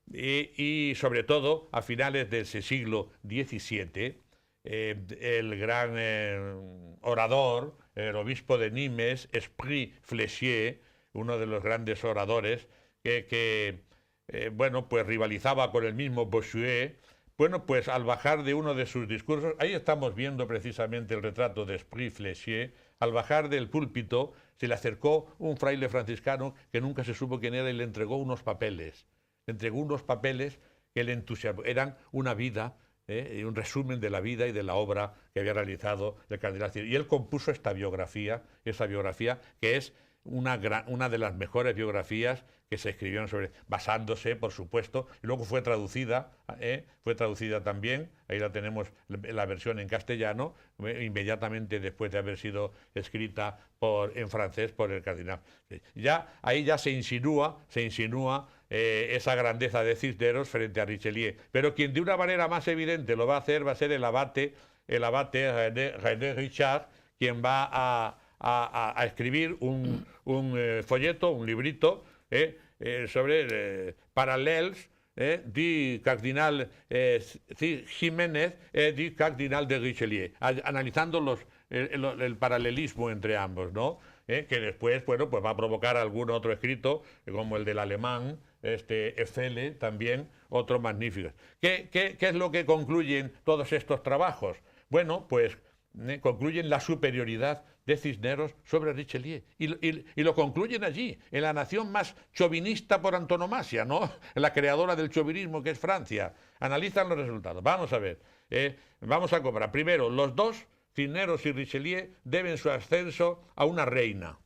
B: Y sobre todo a finales de ese siglo XVII, el gran orador, el obispo de Nimes, Esprit Fléchier, uno de los grandes oradores, bueno, pues rivalizaba con el mismo Bossuet. Bueno, pues al bajar de uno de sus discursos, ahí estamos viendo precisamente el retrato de Esprit Fléchier, al bajar del púlpito se le acercó un fraile franciscano que nunca se supo quién era y le entregó unos papeles. Le entregó unos papeles que le entusiasmaron, eran una vida, un resumen de la vida y de la obra que había realizado el cardenal Cisneros. Y él compuso esa biografía que es una de las mejores biografías que se escribieron basándose, por supuesto, y luego fue traducida también, ahí la tenemos, la versión en castellano, inmediatamente después de haber sido escrita en francés por el cardenal. Ahí ya se insinúa esa grandeza de Cisneros frente a Richelieu, pero quien de una manera más evidente lo va a hacer va a ser el abate René Richard, quien va a escribir un folleto, un librito sobre parallèles du cardinal Jiménez du cardinal de Richelieu, analizando el paralelismo entre ambos, ¿no? Que después, bueno, pues va a provocar algún otro escrito, como el del alemán, Eiffel, también, otro magnífico. ¿Qué es lo que concluyen todos estos trabajos? Bueno, pues concluyen la superioridad de Cisneros sobre Richelieu. Y lo concluyen allí, en la nación más chauvinista por antonomasia, ¿no? La creadora del chauvinismo, que es Francia. Analizan los resultados. Vamos a ver. Vamos a comparar. Primero, los dos, Cisneros y Richelieu, deben su ascenso a una reina.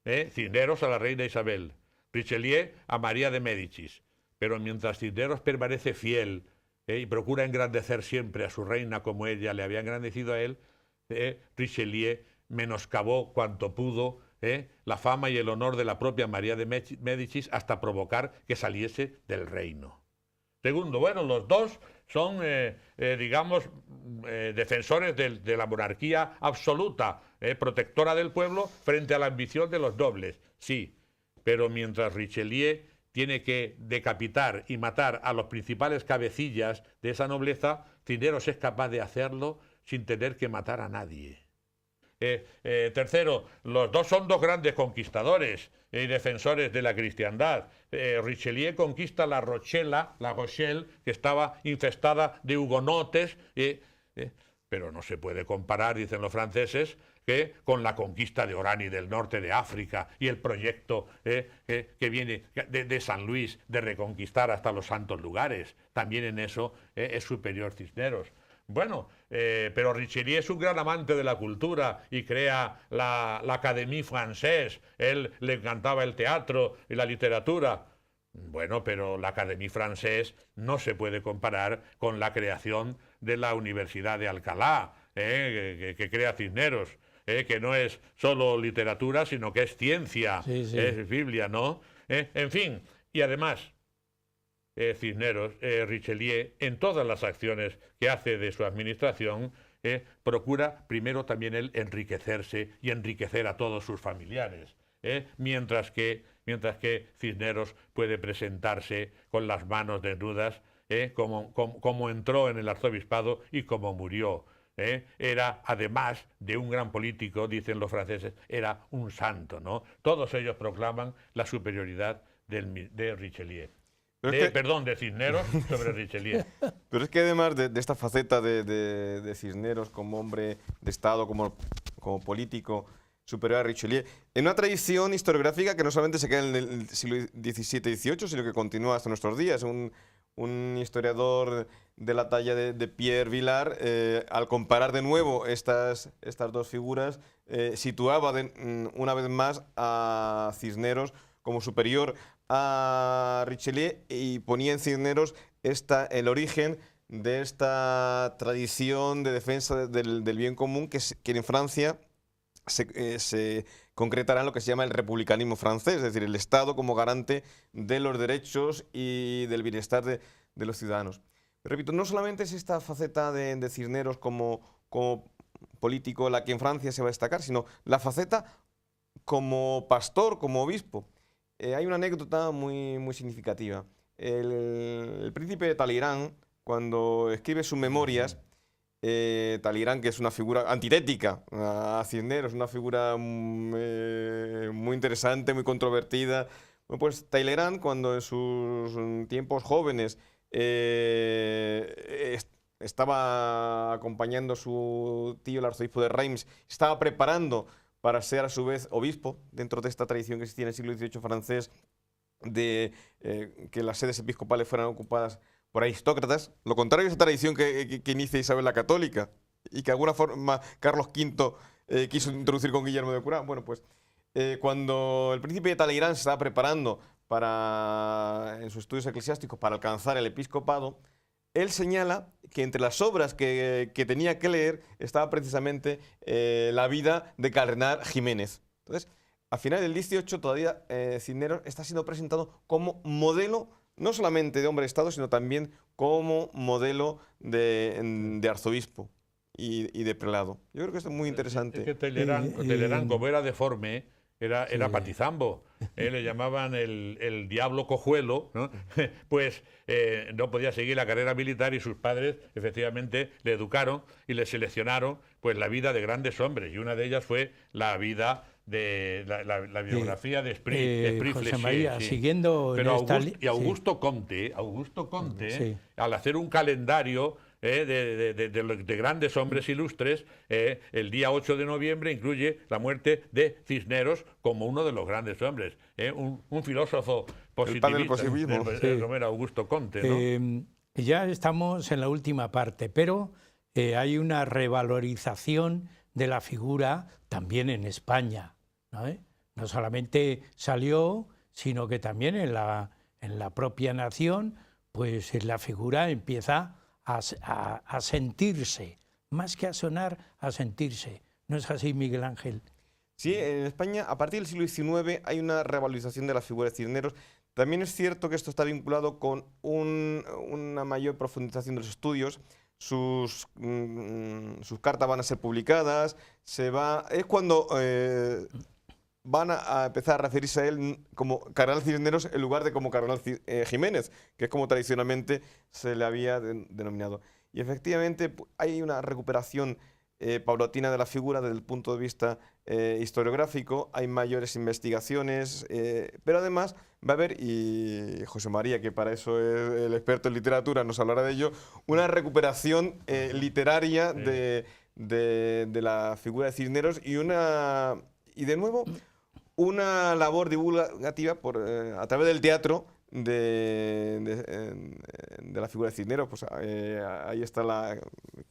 B: Cisneros a la reina Isabel, Richelieu a María de Médicis. Pero mientras Cisneros permanece fiel y procura engrandecer siempre a su reina como ella le había engrandecido a él, Richelieu menoscabó cuanto pudo la fama y el honor de la propia María de Médicis hasta provocar que saliese del reino. Segundo, bueno, los dos son, digamos, defensores de la monarquía absoluta, protectora del pueblo frente a la ambición de los nobles, sí, pero mientras Richelieu tiene que decapitar y matar a los principales cabecillas de esa nobleza, Cisneros es capaz de hacerlo sin tener que matar a nadie. Tercero, los dos son dos grandes conquistadores y defensores de la cristiandad. Richelieu conquista la Rochelle, que estaba infestada de hugonotes, pero no se puede comparar, dicen los franceses, con la conquista de Orán y del norte de África y el proyecto que viene de San Luis de reconquistar hasta los santos lugares. También en eso es superior Cisneros. Bueno, pero Richelieu es un gran amante de la cultura y crea la Académie Française. Él le encantaba el teatro y la literatura. Bueno, pero la Académie Française no se puede comparar con la creación de la Universidad de Alcalá, que crea Cisneros, que no es solo literatura, sino que es ciencia, sí. Es Biblia, ¿no? En fin, y además Cisneros, Richelieu, en todas las acciones que hace de su administración, procura primero también él enriquecerse y enriquecer a todos sus familiares, mientras que Cisneros puede presentarse con las manos desnudas, como entró en el arzobispado y como murió. Era, además de un gran político, dicen los franceses, era un santo, ¿no? Todos ellos proclaman la superioridad de Richelieu. De Cisneros sobre Richelieu.
C: Pero es que además de esta faceta de Cisneros como hombre de Estado, como político superior a Richelieu, en una tradición historiográfica que no solamente se queda en el siglo XVII y XVIII, sino que continúa hasta nuestros días, un un historiador de la talla de Pierre Vilar, al comparar de nuevo estas dos figuras, situaba una vez más a Cisneros como superior a Richelieu y ponía en Cisneros el origen de esta tradición de defensa del bien común que en Francia se concretará en lo que se llama el republicanismo francés, es decir, el Estado como garante de los derechos y del bienestar de los ciudadanos. Repito, no solamente es esta faceta de Cisneros como político la que en Francia se va a destacar, sino la faceta como pastor, como obispo. Hay una anécdota muy significativa. El príncipe de Talleyrand, cuando escribe sus memorias, Talleyrand, que es una figura antitética a Cisneros, una figura muy interesante, muy controvertida. Bueno, pues Talleyrand, cuando en sus tiempos jóvenes estaba acompañando a su tío, el arzobispo de Reims, estaba preparando para ser a su vez obispo, dentro de esta tradición que existía en el siglo XVIII francés, de que las sedes episcopales fueran ocupadas por aristócratas, lo contrario a esa tradición que inicia Isabel la Católica y que de alguna forma Carlos V quiso introducir con Guillermo de Curán. Bueno, pues cuando el príncipe de Talleyrand se estaba preparando en sus estudios eclesiásticos para alcanzar el episcopado, él señala que entre las obras que tenía que leer estaba precisamente la vida de Cardenal Ximénez. Entonces, a finales del 18 todavía Cisneros está siendo presentado como modelo no solamente de hombre de Estado, sino también como modelo de arzobispo y de prelado. Yo creo que esto es muy interesante.
B: Es que Talleyrand, como era deforme, era patizambo. Le llamaban el diablo cojuelo, ¿no? Pues no podía seguir la carrera militar y sus padres efectivamente le educaron y le seleccionaron pues la vida de grandes hombres, y una de ellas fue la vida de la biografía de Esprit
A: José
B: Flechier,
A: María,
B: sí.
A: siguiendo
B: Pero
A: en esta
B: Augusto Comte,
A: sí.
B: al hacer un calendario de grandes hombres ilustres, el día 8 de noviembre incluye la muerte de Cisneros como uno de los grandes hombres, un filósofo positivista, como era Augusto Comte, ¿no?
A: Ya estamos en la última parte, pero hay una revalorización de la figura también en España, ¿no? No solamente salió, sino que también en la propia nación, pues la figura empieza a sentirse, más que a sonar, a sentirse. ¿No es así, Miguel Ángel?
C: Sí, en España, a partir del siglo XIX, hay una revalorización de la figura de Cisneros. También es cierto que esto está vinculado con una mayor profundización de los estudios. Sus cartas van a ser publicadas, es cuando van a empezar a referirse a él como Cardenal Cisneros en lugar de como Cardenal Ximénez, que es como tradicionalmente se le había denominado. Y efectivamente hay una recuperación paulatina de la figura desde el punto de vista historiográfico, hay mayores investigaciones, pero además va a haber, y José María, que para eso es el experto en literatura, nos hablará de ello, una recuperación literaria de la figura de Cisneros y de nuevo una labor divulgativa a través del teatro de la figura de Cisneros. Pues ahí está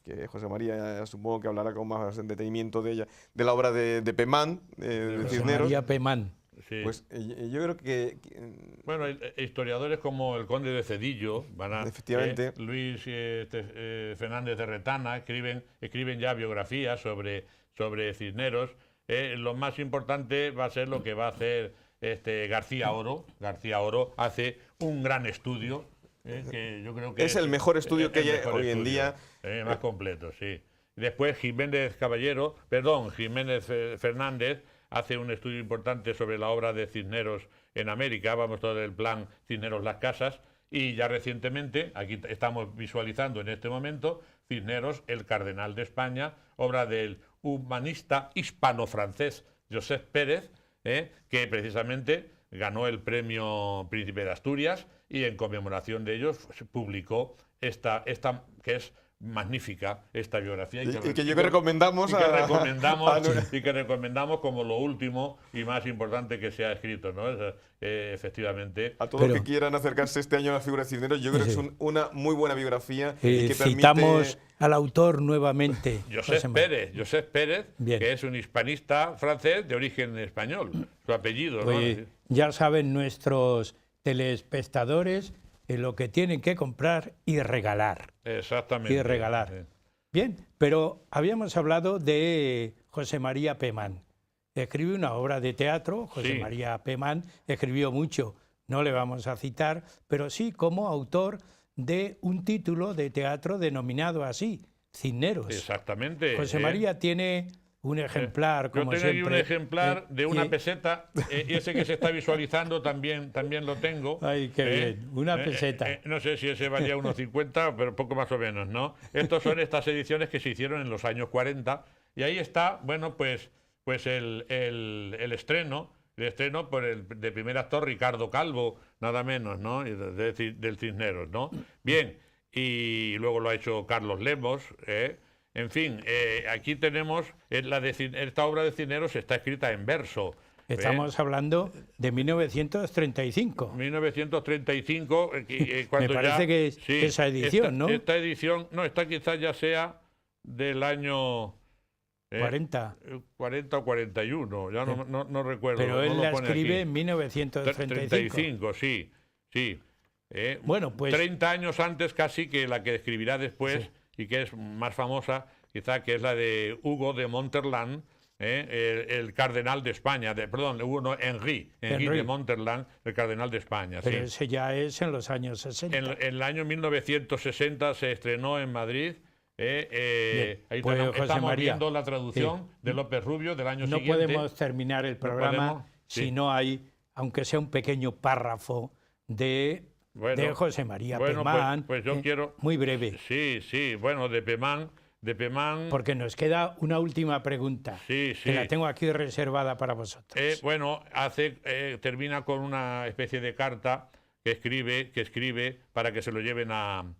C: que José María supongo que hablará con más detenimiento de ella, de la obra de Pemán, de Cisneros.
A: María Pemán.
B: Sí.
C: Pues yo creo que
B: bueno, historiadores como el conde de Cedillo,
C: efectivamente,
B: Luis Fernández de Retana, escriben ya biografías sobre Cisneros. Lo más importante va a ser lo que va a hacer García Oro. García Oro hace un gran estudio, que yo creo que
C: es el mejor estudio que hay hoy en día.
B: Más completo, sí. Después Jiménez Fernández hace un estudio importante sobre la obra de Cisneros en América, vamos, todo el plan Cisneros Las Casas, y ya recientemente, aquí estamos visualizando en este momento, Cisneros, el Cardenal de España, obra del humanista hispano-francés Joseph Pérez, que precisamente ganó el premio Príncipe de Asturias, y en conmemoración de ellos se publicó esta que es magnífica esta biografía.
C: Y que yo que recomendamos
B: y que recomendamos como lo último y más importante que se ha escrito, ¿no? Efectivamente.
C: A todos los que quieran acercarse este año a la figura de Cisneros, yo creo que es una muy buena biografía. Y que
A: citamos al autor nuevamente.
B: Josep Pérez, que es un hispanista francés de origen español, su apellido.
A: Pues, ¿no? Ya saben nuestros telespectadores lo que tienen que comprar y regalar.
B: Exactamente.
A: Y regalar. Sí. Bien, pero habíamos hablado de José María Pemán. Escribió una obra de teatro, José María Pemán escribió mucho, no le vamos a citar, pero sí como autor de un título de teatro denominado así, Cisneros.
B: Exactamente.
A: José María tiene un ejemplar, como
B: yo tengo
A: siempre.
B: Un ejemplar de una peseta, y ese que se está visualizando también lo tengo.
A: Ay, qué bien, una peseta.
B: No sé si ese valía unos 50, pero poco más o menos, ¿no? Estos son estas ediciones que se hicieron en los años 40, y ahí está, bueno, pues el estreno por el de primer actor Ricardo Calvo, nada menos, ¿no? Del Cisneros, ¿no? Bien, y luego lo ha hecho Carlos Lemos, En fin, aquí tenemos, esta obra de Cisneros está escrita en verso.
A: Estamos hablando de 1935.
B: 1935, cuando
A: me parece que es esa edición, ¿no?
B: Esta edición, no, esta quizás ya sea del año
A: 40.
B: 40 o 41, ya no recuerdo.
A: Pero él
B: no
A: la escribe aquí en 1935.
B: Sí.
A: Bueno, pues
B: 30 años antes casi que la que escribirá después, y que es más famosa, quizá, que es la de Hugo de Monterland, el cardenal de España, Henry de Monterland, el cardenal de España.
A: Pero ese ya es en los años 60.
B: En el año 1960 se estrenó en Madrid. Ahí
A: pues,
B: estamos viendo la traducción de López Rubio del año siguiente.
A: No podemos terminar el programa si no hay, aunque sea un pequeño párrafo de José María Pemán.
B: Pues yo quiero...
A: Muy breve.
B: Sí, bueno, de Pemán...
A: Porque nos queda una última pregunta, que la tengo aquí reservada para vosotros.
B: Termina con una especie de carta que escribe para que se lo lleven al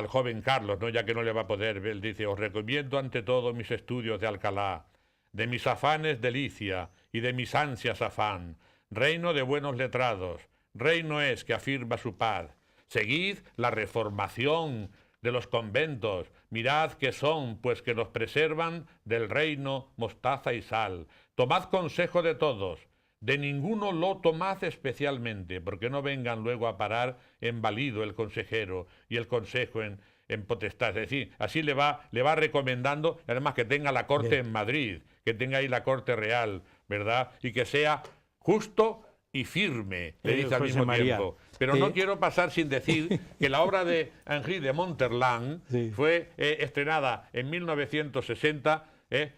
B: joven Carlos, ¿no? Ya que no le va a poder ver. Él dice: os recomiendo ante todo mis estudios de Alcalá, de mis afanes delicia y de mis ansias afán, reino de buenos letrados, reino es que afirma su paz. Seguid la reformación de los conventos, mirad que son, pues que los preservan del reino mostaza y sal. Tomad consejo de todos, de ninguno lo tomad especialmente, porque no vengan luego a parar en valido el consejero y el consejo en potestad. Es decir, así le va recomendando, además, que tenga la corte en Madrid, que tenga ahí la corte real, ¿verdad? Y que sea justo y firme, le dice al mismo tiempo. Pero no quiero pasar sin decir que la obra de Henry de Monterland fue estrenada en 1960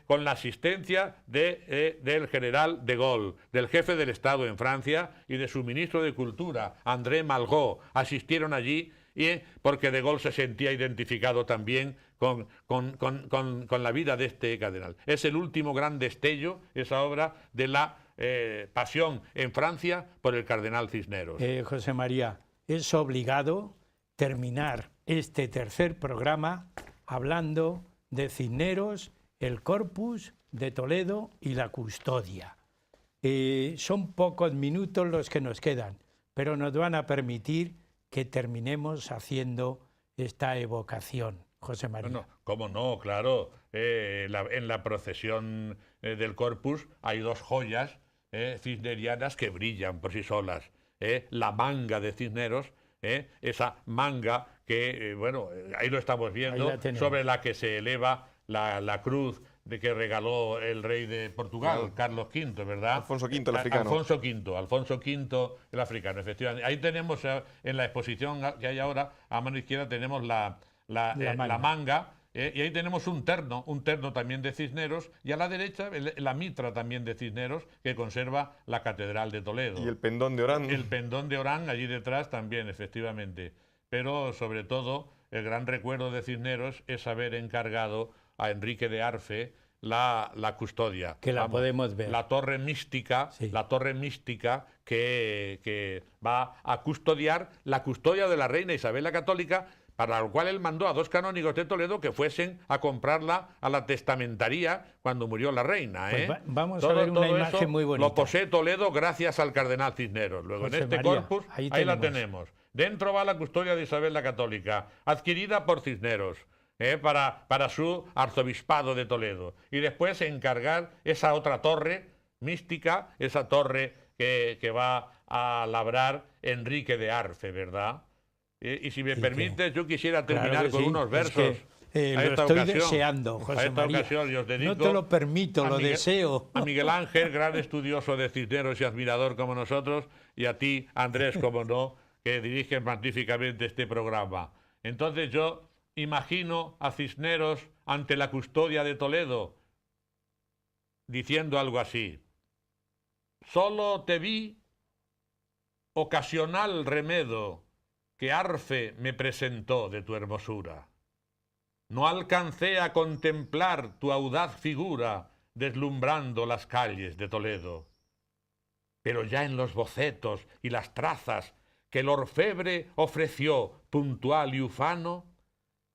B: con la asistencia del general de Gaulle, del jefe del Estado en Francia y de su ministro de Cultura, André Malraux. Asistieron allí porque de Gaulle se sentía identificado también con la vida de este cardenal. Es el último gran destello, esa obra, de la pasión en Francia por el cardenal Cisneros.
A: José María, es obligado terminar este tercer programa hablando de Cisneros, el Corpus de Toledo y la Custodia. Son pocos minutos los que nos quedan, pero nos van a permitir que terminemos haciendo esta evocación, José María.
B: Bueno, cómo no, claro. En la procesión del Corpus hay dos joyas cisnerianas que brillan por sí solas. La manga de Cisneros, esa manga que, ahí lo estamos viendo, sobre la que se eleva la cruz de que regaló el rey de Portugal, Carlos V, ¿verdad?
C: Alfonso V, el africano.
B: Alfonso V, el africano, efectivamente. Ahí tenemos, en la exposición que hay ahora, a mano izquierda tenemos la manga, y ahí tenemos un terno también de Cisneros, y a la derecha la mitra también de Cisneros, que conserva la Catedral de Toledo.
C: Y el pendón de Orán.
B: El pendón de Orán, allí detrás también, efectivamente. Pero, sobre todo, el gran recuerdo de Cisneros es haber encargado a Enrique de Arfe la custodia.
A: Que la podemos ver.
B: La torre mística, que va a custodiar la custodia de la reina Isabel la Católica, para lo cual él mandó a 2 canónigos de Toledo que fuesen a comprarla a la testamentaría cuando murió la reina.
A: Pues vamos a ver una imagen muy bonita.
B: Lo posee Toledo gracias al cardenal Cisneros. Luego
A: José
B: en este
A: María,
B: corpus,
A: ahí
B: la tenemos. Dentro va la custodia de Isabel la Católica, adquirida por Cisneros. Para su arzobispado de Toledo. Y después encargar esa otra torre mística, esa torre que va a labrar Enrique de Arfe, ¿verdad? Y si me permites, yo quisiera terminar con unos versos.
A: Lo estoy deseando, José
B: a esta
A: María.
B: ocasión yo os dedico
A: No te lo permito, lo deseo.
B: A Miguel Ángel, gran estudioso de Cisneros y admirador como nosotros, y a ti, Andrés, como no, que diriges magníficamente este programa. Entonces yo imagino a Cisneros ante la custodia de Toledo diciendo algo así: solo te vi ocasional remedo que Arfe me presentó de tu hermosura. No alcancé a contemplar tu audaz figura deslumbrando las calles de Toledo. Pero ya en los bocetos y las trazas que el orfebre ofreció puntual y ufano,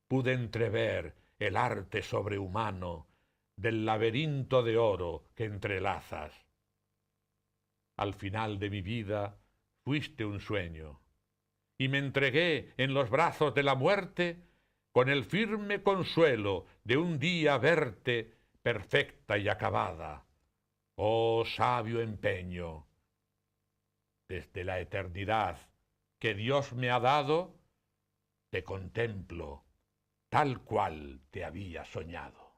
B: pude entrever el arte sobrehumano del laberinto de oro que entrelazas. Al final de mi vida fuiste un sueño, y me entregué en los brazos de la muerte con el firme consuelo de un día verte perfecta y acabada. Oh sabio empeño, desde la eternidad que Dios me ha dado, te contemplo tal cual te había soñado.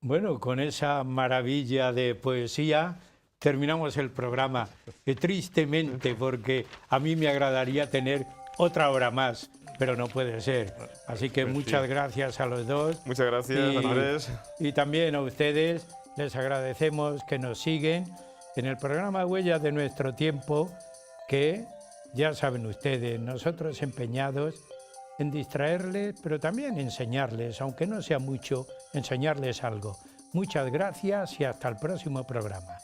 A: Bueno, con esa maravilla de poesía terminamos el programa. Tristemente, porque a mí me agradaría tener otra hora más, pero no puede ser. Así que muchas gracias a los dos.
C: Muchas gracias, Andrés.
A: Y también a ustedes les agradecemos que nos siguen en el programa Huellas de Nuestro Tiempo, que ya saben ustedes, nosotros empeñados en distraerles, pero también enseñarles, aunque no sea mucho, enseñarles algo. Muchas gracias y hasta el próximo programa.